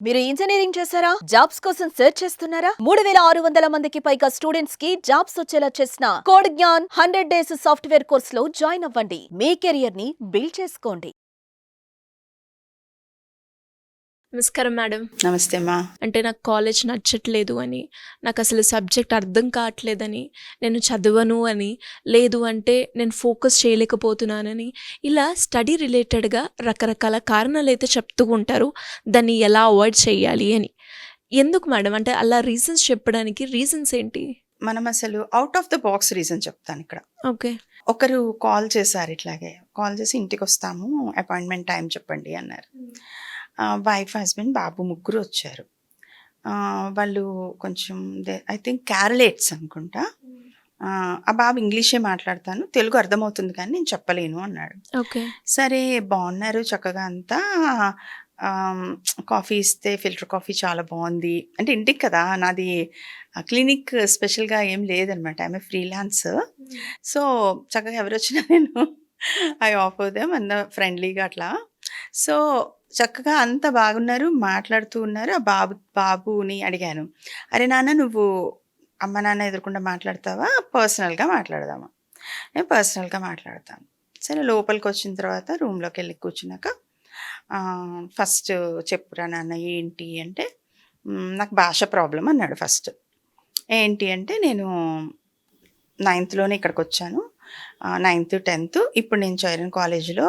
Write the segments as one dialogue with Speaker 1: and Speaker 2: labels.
Speaker 1: మీరు ఇంజనీరింగ్ చేశారా? జాబ్స్ కోసం సెర్చ్ చేస్తున్నారా? 3600 మందికి పైగా స్టూడెంట్స్ కి జాబ్స్ వచ్చేలా చేసిన code Gyan 100 days software course లో జాయిన్ అవ్వండి. మీ కెరియర్ ని బిల్డ్ చేసుకోండి.
Speaker 2: నమస్కారం మేడం.
Speaker 3: నమస్తే అమ్మా.
Speaker 2: అంటే నాకు కాలేజ్ నచ్చట్లేదు అని, నాకు అసలు సబ్జెక్ట్ అర్థం కావట్లేదని, నేను చదవను అని, లేదు అంటే నేను ఫోకస్ చేయలేకపోతున్నానని, ఇలా స్టడీ రిలేటెడ్గా రకరకాల కారణాలు అయితే చెప్తూ ఉంటారు. దాన్ని ఎలా అవాయిడ్ చేయాలి అని. ఎందుకు మేడం? అంటే అలా రీజన్స్ చెప్పడానికి రీజన్స్ ఏంటి?
Speaker 3: మనం అసలు out of the box reason చెప్తాను ఇక్కడ.
Speaker 2: ఓకే.
Speaker 3: ఒకరు కాల్ చేశారు, ఇట్లాగే కాల్ చేసి ఇంటికి వస్తాము, అపాయింట్మెంట్ టైం చెప్పండి అన్నారు. వైఫ్ హస్బెండ్ బాబు ముగ్గురు వచ్చారు. వాళ్ళు కొంచెం ఐ థింక్ క్యారలేట్స్ అనుకుంటా. ఆ బాబు ఇంగ్లీషే మాట్లాడతాను, తెలుగు అర్థమవుతుంది కానీ నేను చెప్పలేను అన్నాడు.
Speaker 2: ఓకే.
Speaker 3: సరే బాగున్నారు చక్కగా అంతా. కాఫీ ఇస్తే ఫిల్టర్ కాఫీ చాలా బాగుంది అంటే, ఇంటికి కదా నాది క్లినిక్ స్పెషల్గా ఏం లేదనమాట, ఆమె ఫ్రీలాన్స్. సో చక్కగా ఎవరు వచ్చినా నేను ఐ ఆఫర్ దెమ్ అన్న ఫ్రెండ్లీగా అట్లా. సో చక్కగా అంత బాగున్నారు, మాట్లాడుతూ ఉన్నారు. ఆ బాబుని అడిగాను, అరే నాన్న నువ్వు అమ్మ నాన్న ఎదురకుండా మాట్లాడతావా, పర్సనల్గా మాట్లాడదామా? నేను పర్సనల్గా మాట్లాడతాను. సరే లోపలికి వచ్చిన తర్వాత రూమ్లోకి వెళ్ళి కూర్చున్నాక ఫస్ట్ చెప్పురా నాన్న ఏంటి అంటే, నాకు భాష ప్రాబ్లం అన్నాడు ఫస్ట్. ఏంటి అంటే, నేను 9th ఇక్కడికి వచ్చాను, 9th 10th ఇప్పుడు నేను చైరన్ కాలేజీలో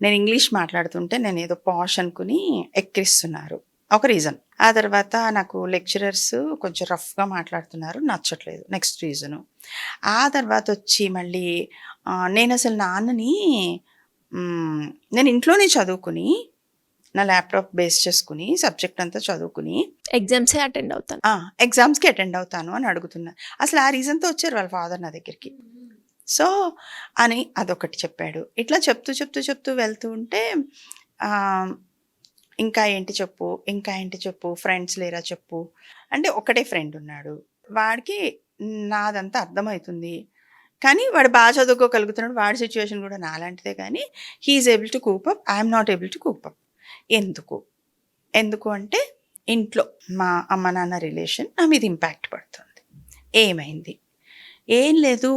Speaker 3: నేను ఇంగ్లీష్ మాట్లాడుతుంటే నేను ఏదో పాష్ అనుకుని ఎక్కిరిస్తున్నారు, ఒక రీజన్. ఆ తర్వాత నాకు లెక్చరర్స్ కొంచెం రఫ్గా మాట్లాడుతున్నారు, నచ్చట్లేదు, నెక్స్ట్ రీజను. ఆ తర్వాత వచ్చి మళ్ళీ నేను అసలు నాన్నని నేను ఇంట్లోనే చదువుకుని నా ల్యాప్టాప్ బేస్ చేసుకుని సబ్జెక్ట్ అంతా చదువుకుని
Speaker 2: ఎగ్జామ్సే అటెండ్ అవుతాను,
Speaker 3: ఎగ్జామ్స్కి అటెండ్ అవుతాను అని అడుగుతున్నా. అసలు ఆ రీజన్తో వచ్చారు వాళ్ళ ఫాదర్ నా దగ్గరికి. సో అని అదొకటి చెప్పాడు. ఇట్లా చెప్తూ చెప్తూ చెప్తూ వెళ్తూ ఉంటే ఇంకా ఏంటి చెప్పు, ఇంకా ఏంటి చెప్పు, ఫ్రెండ్స్ లేరా చెప్పు అంటే, ఒకటే ఫ్రెండ్ ఉన్నాడు, వాడికి నాదంతా అర్థమవుతుంది కానీ వాడు బాగా చదువుకోగలుగుతున్నాడు, వాడి సిచ్యువేషన్ కూడా నాలాంటిదే. కానీ he's able to cope up, I'm not able to cope up. ఎందుకు అంటే, ఇంట్లో మా అమ్మ నాన్న రిలేషన్ నా మీద ఇంపాక్ట్ పడుతుంది. ఏమైంది? ఏం లేదు,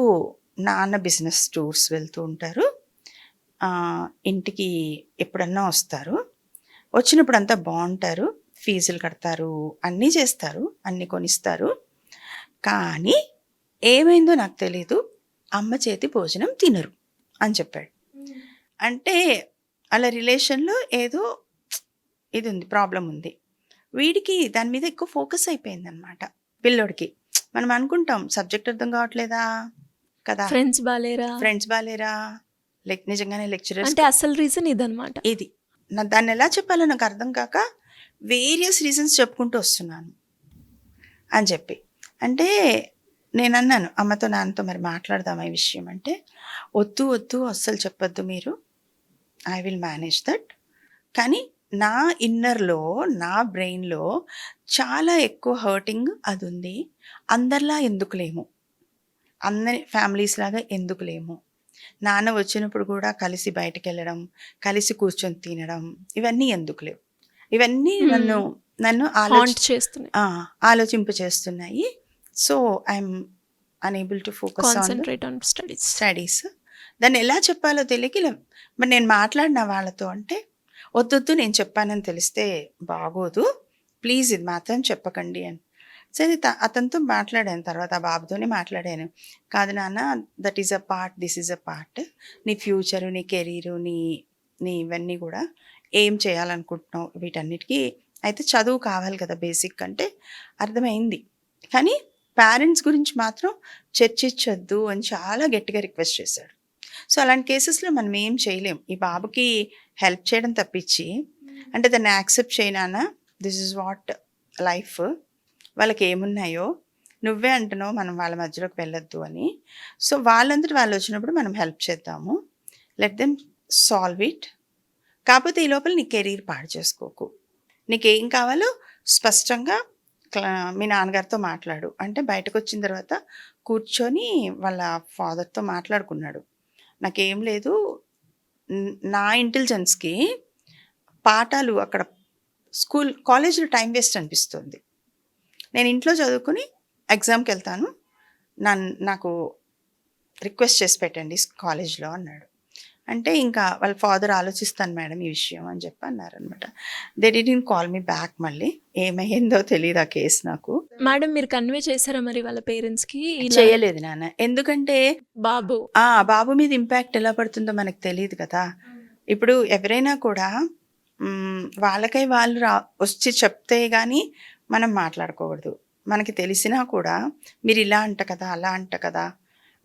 Speaker 3: నాన్న బిజినెస్ టూర్స్ వెళ్తూ ఉంటారు, ఇంటికి ఎప్పుడన్నా వస్తారు, వచ్చినప్పుడు అంతా బాగుంటారు, ఫీజులు కడతారు, అన్నీ చేస్తారు, అన్నీ కొనిస్తారు. కానీ ఏమైందో నాకు తెలీదు, అమ్మ చేతి భోజనం తినరు అని చెప్పాడు. అంటే అలా రిలేషన్లో ఏదో ఇది ఉంది, ప్రాబ్లం ఉంది. వీడికి దాని మీద ఎక్కువ ఫోకస్ అయిపోయిందనమాట పిల్లోడికి. మనం అనుకుంటాం సబ్జెక్ట్ అర్థం కావట్లేదా కదా,
Speaker 2: ఫ్రెండ్స్ బాలేరా,
Speaker 3: నిజంగానే లెక్చరర్స్
Speaker 2: అంటే అసలు రీజన్ ఇదనమాట.
Speaker 3: ఇది దాన్ని ఎలా చెప్పాలో నాకు అర్థం కాక వేరియస్ రీజన్స్ చెప్పుకుంటూ వస్తున్నాను అని చెప్పి. అంటే నేను అన్నాను అమ్మతో నాన్నతో, మరి మాట్లాడదాం ఈ విషయం అంటే, వద్దు అస్సలు చెప్పొద్దు మీరు, ఐ విల్ మేనేజ్ దట్. కానీ నా ఇన్నర్లో, నా బ్రెయిన్లో చాలా ఎక్కువ హర్టింగ్ అది ఉంది. అందరిలా ఎందుకు లేము, అందరి ఫ్యామిలీస్ లాగా ఎందుకు లేము, నాన్న వచ్చినప్పుడు కూడా కలిసి బయటకు వెళ్ళడం, కలిసి కూర్చొని తినడం, ఇవన్నీ ఎందుకు లేవు, ఇవన్నీ నన్ను ఆలోచింప చేస్తున్నాయి. So I'm unable to focus on studies. దాన్ని ఎలా చెప్పాలో తెలియక మరి నేను మాట్లాడిన వాళ్ళతో అంటే, వద్దు నేను చెప్పానని తెలిస్తే బాగోదు, ప్లీజ్ ఇది మాత్రం చెప్పకండి అని. సరే అతనితో మాట్లాడాను, తర్వాత ఆ బాబుతోనే మాట్లాడాను. కాదు నాన్న, that is a part, this is a part, నీ ఫ్యూచరు, నీ కెరీరు, నీ ఇవన్నీ కూడా ఏం చేయాలనుకుంటున్నావు, వీటన్నిటికీ అయితే చదువు కావాలి కదా బేసిక్ అంటే అర్థమైంది. కానీ పేరెంట్స్ గురించి మాత్రం చర్చించొద్దు అని చాలా గట్టిగా రిక్వెస్ట్ చేశాడు. సో అలాంటి కేసెస్లో మనం ఏం చేయలేం, ఈ బాబుకి హెల్ప్ చేయడం తప్పించి. అంటే దాన్ని యాక్సెప్ట్ చేయనా, దిస్ ఇస్ వాట్ లైఫ్, వాళ్ళకి ఏమున్నాయో నువ్వే అంటున్నావు మనం వాళ్ళ మధ్యలోకి వెళ్ళొద్దు అని. సో వాళ్ళందరూ వాళ్ళు వచ్చినప్పుడు మనం హెల్ప్ చేద్దాము, లెట్ దెమ్ సాల్వ్ ఇట్. కాకపోతే ఈ లోపల నీ కెరీర్ పాడు చేసుకోకు, నీకేం కావాలో స్పష్టంగా మీ నాన్నగారితో మాట్లాడు అంటే, బయటకు వచ్చిన తర్వాత కూర్చొని వాళ్ళ ఫాదర్తో మాట్లాడుకున్నాడు. నాకేం లేదు, నా ఇంటెలిజెన్స్కి పాఠాలు అక్కడ కాలేజ్లో టైం వేస్ట్ అనిపిస్తుంది. నేను ఇంట్లో చదువుకుని ఎగ్జామ్కి వెళ్తాను, నాకు రిక్వెస్ట్ చేసి పెట్టండి కాలేజ్లో అన్నాడు. అంటే ఇంకా వాళ్ళ ఫాదర్ ఆలోచిస్తాను మేడం ఈ విషయం అని చెప్పి అన్నారనమాట. They didn't call me back. మళ్ళీ ఏమైందో తెలియదు ఆ కేసు నాకు.
Speaker 2: మేడం మీరు కన్వే చేశారా మరి వాళ్ళ పేరెంట్స్కి?
Speaker 3: చేయలేదు నాన్న, ఎందుకంటే బాబు మీద ఇంపాక్ట్ ఎలా పడుతుందో మనకు తెలియదు కదా. ఇప్పుడు ఎవరైనా కూడా వాళ్ళకై వాళ్ళు వచ్చి చెప్తే కానీ మనం మాట్లాడుకోకూడదు. మనకి తెలిసినా కూడా మీరు ఇలా అంట కదా, అలా అంట కదా,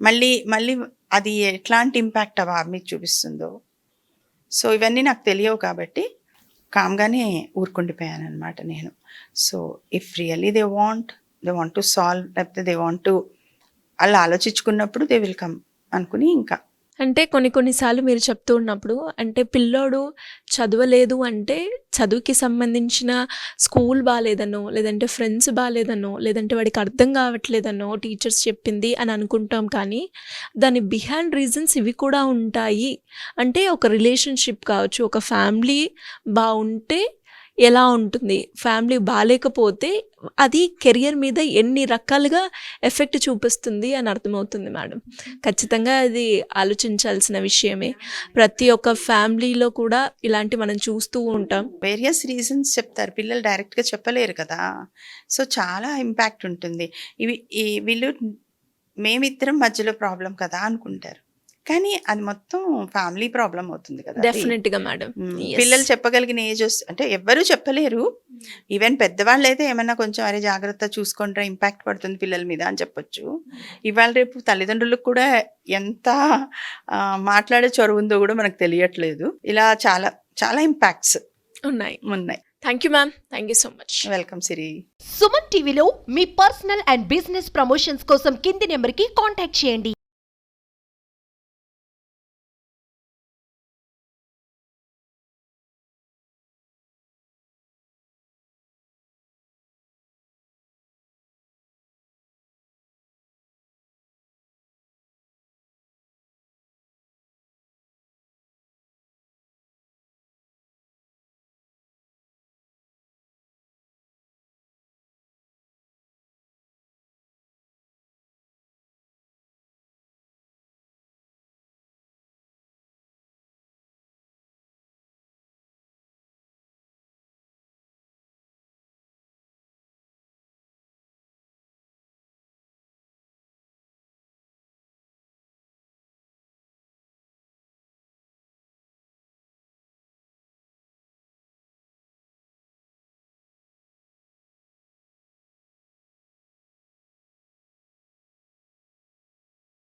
Speaker 3: మళ్ళీ అది ఎట్లాంటి ఇంపాక్ట్ ఆ బాబు మీద చూపిస్తుందో. సో ఇవన్నీ నాకు తెలియవు కాబట్టి కామ్గానే ఊరుకుండిపోయాను అనమాట నేను. So if really they want to solve, లేకపోతే దే వాంట్ టు అలా ఆలోచించుకున్నప్పుడు దే విల్ కమ్ అనుకుని ఇంకా.
Speaker 2: అంటే కొన్నిసార్లు మీరు చెప్తూ ఉన్నప్పుడు అంటే పిల్లోడు చదవలేదు అంటే చదువుకి సంబంధించిన స్కూల్ బాగాలేదనో, లేదంటే ఫ్రెండ్స్ బాగాలేదనో, లేదంటే వాడికి అర్థం కావట్లేదనో టీచర్స్ చెప్పింది అని అనుకుంటాం. కానీ దాని బిహైండ్ రీజన్స్ ఇవి కూడా ఉంటాయి. అంటే ఒక రిలేషన్షిప్ కావచ్చు, ఒక ఫ్యామిలీ బాగుంటే ఎలా ఉంటుంది, ఫ్యామిలీ బాగాలేకపోతే అది కెరియర్ మీద ఎన్ని రకాలుగా ఎఫెక్ట్ చూపిస్తుంది అని అర్థమవుతుంది మేడం. ఖచ్చితంగా అది ఆలోచించాల్సిన విషయమే. ప్రతి ఒక్క ఫ్యామిలీలో కూడా ఇలాంటి మనం చూస్తూ ఉంటాం.
Speaker 3: వేరియస్ రీజన్స్ చెప్తారు, పిల్లలు డైరెక్ట్గా చెప్పలేరు కదా. సో చాలా ఇంపాక్ట్ ఉంటుంది. వీళ్ళు మేమిద్దరం మధ్యలో ప్రాబ్లం కదా అనుకుంటారు, కానీ అది మొత్తం ఫ్యామిలీ ప్రాబ్లం అవుతుంది కదా.
Speaker 2: డెఫినెట్గా మేడం.
Speaker 3: పిల్లలు చెప్పగలిగిన ఏజ్ అంటే ఎవ్వరూ చెప్పలేరు. ఈవెన్ పెద్దవాళ్ళు అయితే ఏమన్నా కొంచెం అరే జాగ్రత్త చూసుకుంటారా, ఇంపాక్ట్ పడుతుంది పిల్లల మీద అని చెప్పొచ్చు. ఇవాళ రేపు తల్లిదండ్రులకు కూడా ఎంత మాట్లాడే చొరవ ఉందో కూడా మనకు తెలియట్లేదు. ఇలా చాలా చాలా ఇంపాక్ట్స్
Speaker 2: ఉన్నాయి.
Speaker 3: Thank
Speaker 2: you ma'am, thank you so much.
Speaker 3: Welcome Siri.
Speaker 4: Suman టీవీలో మీ పర్సనల్ అండ్ బిజినెస్ ప్రమోషన్స్ కోసం కింది నెంబర్కి కాంటాక్ట్ చేయండి.